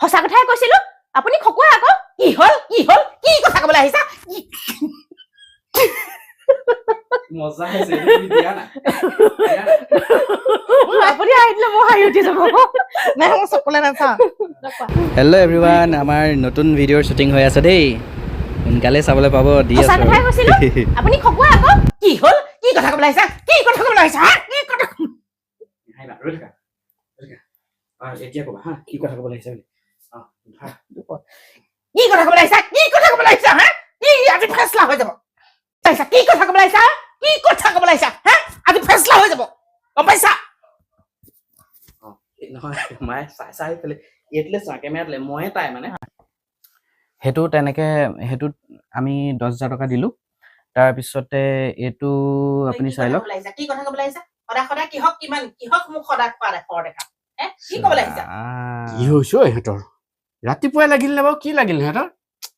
সঁচা কথাই কৈছিলো আপুনি খকুৱাই আকৌ কি হল কি কথা ক'বলৈ আহিছা মজা হৈছে তুমি দিয়া না আপুনি আহিলে মই হাঁহি উঠি যাব নাই মই চকুলে নাচাওঁ হেল্ল' এভৰিৱান আমাৰ নতুন ভিডিঅ'ৰ শ্বুটিং হৈ আছে দেই সোনকালে চাবলৈ পাব দি সঁচা আছো কথাই কৈছিলো আপুনি খকুৱাই আকৌ কি হল কি কথা ক'বলৈ আহিছা কি কথা ক'বলৈ আহিছা কি কথা এতিয়া ক'বা হা কি কথা ক'বলৈ আহিছে বুলি কি কথা ক'বলৈ আহিছা কি কথা ক'বলৈ আহিছা হা কি আজি ফেচলা হৈ যাব কি কথা ক'বলৈ আহিছা কি কথা ক'বলৈ আহিছা হা আজি ফেচলা হৈ যাব গম পাইছা নহয় মায়ে চাই পেলাই এইটোলে চোৱা কেমেৰাটোলে ময়ে তাই মানে সেইটো তেনেকে সেইটোত আমি 10,000 টকা দিলো তাৰপিছতে এইটো আপুনি চাই লওক কি কথা ক'বলৈ আহিছা সদায় কিহক মোক সদায় খোৱা দেখা কি ক'বলৈ আহিছা কি হৈছে ইহঁতৰ ৰাতিপুৱাই লাগিল নে বাৰু কি লাগিল সিহঁতৰ